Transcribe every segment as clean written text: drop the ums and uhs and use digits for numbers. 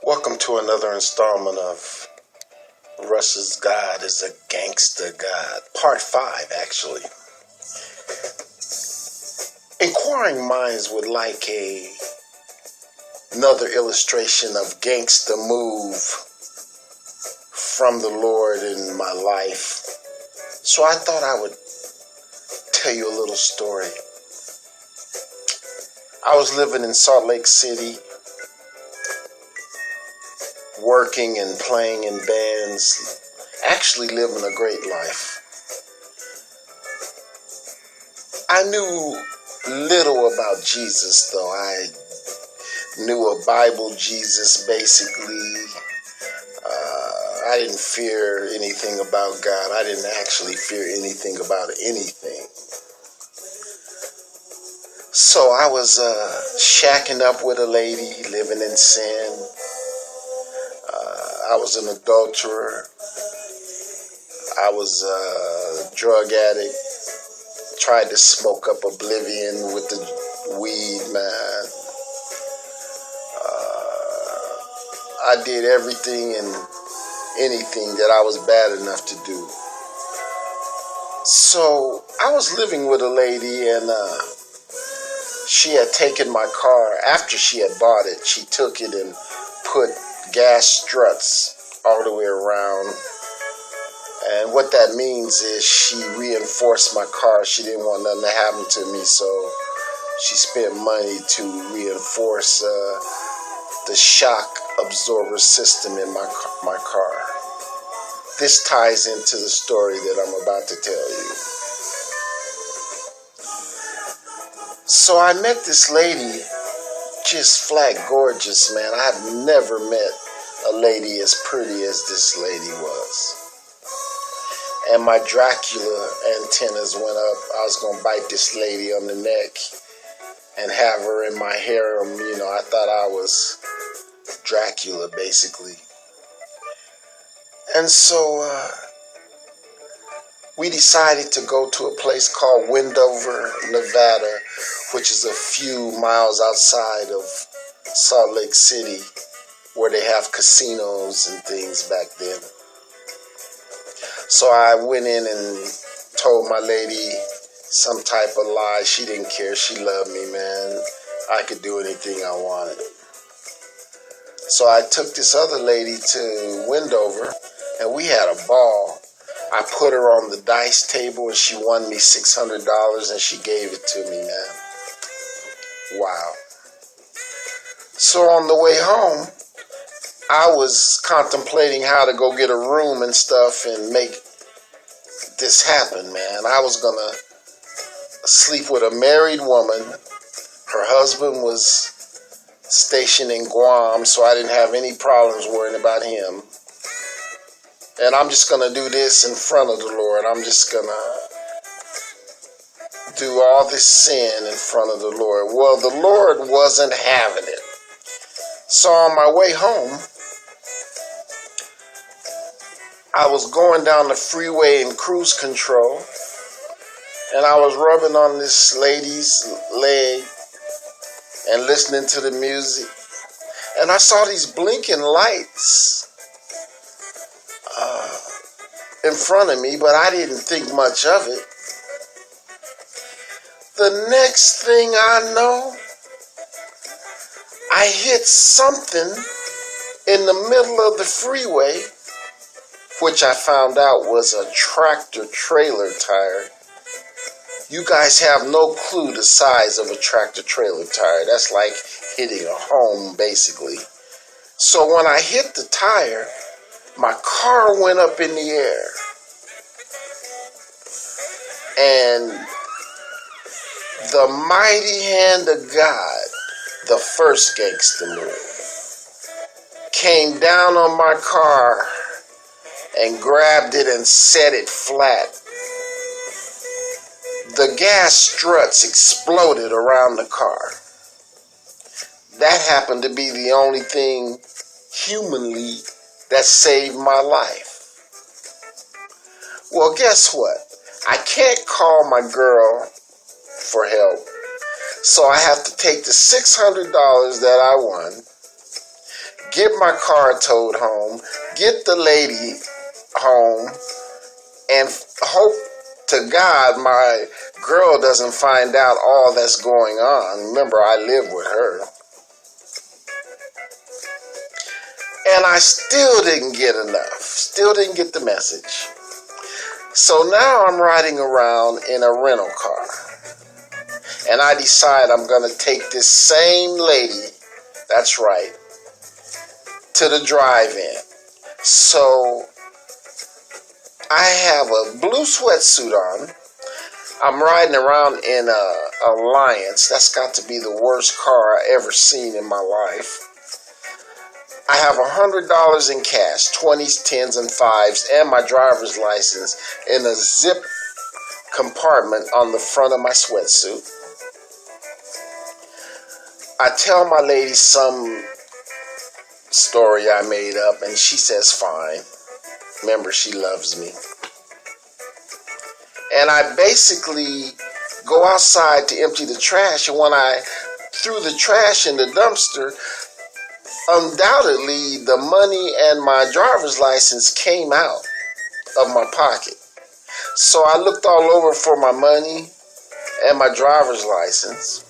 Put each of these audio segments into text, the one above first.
Welcome to another installment of Russ's God is a Gangsta God, Part 5 actually. Inquiring minds would like another illustration of gangsta move from the Lord in my life. So I thought I would tell you a little story. I was living in Salt Lake City, working and playing in bands, actually living a great life. I knew little about Jesus, though. I knew a Bible Jesus, basically. I didn't fear anything about God. I didn't actually fear anything about anything. So I was shacking up with a lady, living in sin. I was an adulterer. I was a drug addict. Tried to smoke up oblivion with the weed, man. I did everything and anything that I was bad enough to do. So I was living with a lady, and she had taken my car. After she had bought it, she took it and put gas struts all the way around. And what that means is she reinforced my car. She didn't want nothing to happen to me, so she spent money to reinforce the shock absorber system in my car. This ties into the story that I'm about to tell you. So I met this lady, just flat gorgeous, man. I have never met a lady as pretty as this lady was. And my Dracula antennas went up. I was going to bite this lady on the neck and have her in my harem. You know, I thought I was Dracula, basically. And so we decided to go to a place called Wendover, Nevada, which is a few miles outside of Salt Lake City, where they have casinos and things back then. So I went in and told my lady some type of lie. She didn't care. She loved me, man. I could do anything I wanted. So I took this other lady to Wendover, and we had a ball. I put her on the dice table, and she won me $600, and she gave it to me, man. Wow. So on the way home, I was contemplating how to go get a room and stuff and make this happen, man. I was going to sleep with a married woman. Her husband was stationed in Guam, so I didn't have any problems worrying about him. And I'm just going to do this in front of the Lord. I'm just going to do all this sin in front of the Lord. Well, the Lord wasn't having it. So on my way home, I was going down the freeway in cruise control, and I was rubbing on this lady's leg and listening to the music, and I saw these blinking lights in front of me, but I didn't think much of it. The next thing I know, I hit something in the middle of the freeway, which I found out was a tractor trailer tire. You guys have no clue the size of a tractor trailer tire. That's like hitting a home, basically. So when I hit the tire, my car went up in the air. And the mighty hand of God, the first gangster move, came down on my car and grabbed it and set it flat. The gas struts exploded around the car. That happened to be the only thing humanly that saved my life. Well, guess what? I can't call my girl for help. So I have to take the $600 that I won, get my car towed home, get the lady home, and hope to God my girl doesn't find out all that's going on. Remember, I live with her. And I still didn't get enough. Still didn't get the message. So now I'm riding around in a rental car. And I decide I'm going to take this same lady, that's right, to the drive-in. So I have a blue sweatsuit on. I'm riding around in a Alliance. That's got to be the worst car I ever seen in my life. I have $100 in cash, 20s, 10s, and 5s, and my driver's license in a zip compartment on the front of my sweatsuit. I tell my lady some story I made up, and she says fine. Remember, she loves me. And I basically go outside to empty the trash, and when I threw the trash in the dumpster, undoubtedly the money and my driver's license came out of my pocket. So I looked all over for my money and my driver's license.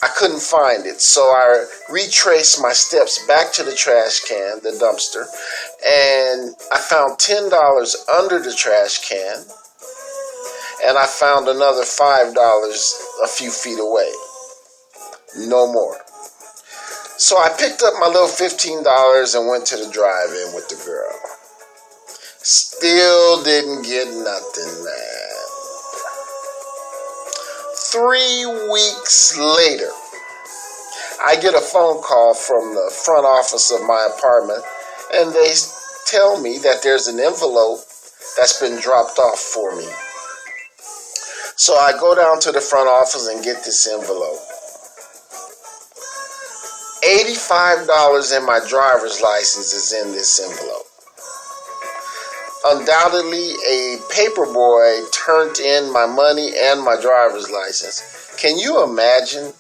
I couldn't find it, so I retraced my steps back to the trash can, the dumpster, and I found $10 under the trash can, and I found another $5 a few feet away. No more. So I picked up my little $15 and went to the drive-in with the girl. Still didn't get nothing, man. 3 weeks later, I get a phone call from the front office of my apartment, and they tell me that there's an envelope that's been dropped off for me. So I go down to the front office and get this envelope. $85 in my driver's license is in this envelope. Undoubtedly, a paper boy turned in my money and my driver's license. Can you imagine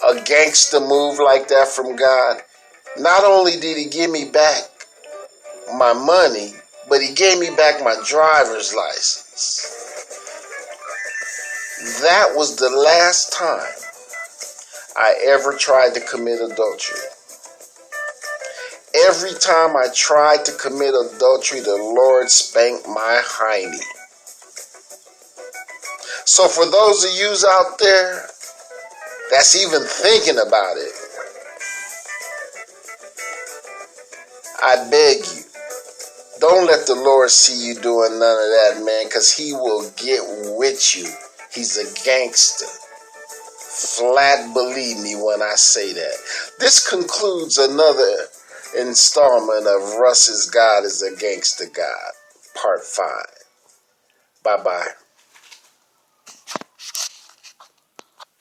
a gangsta move like that from God? Not only did he give me back my money, but he gave me back my driver's license. That was the last time I ever tried to commit adultery. Every time I tried to commit adultery, the Lord spanked my hiney. So for those of yous out there that's even thinking about it, I beg you, don't let the Lord see you doing none of that, man, because he will get with you. He's a gangster. Flat believe me when I say that. This concludes another installment of Russ's God is a Gangster God, Part 5. Bye-bye.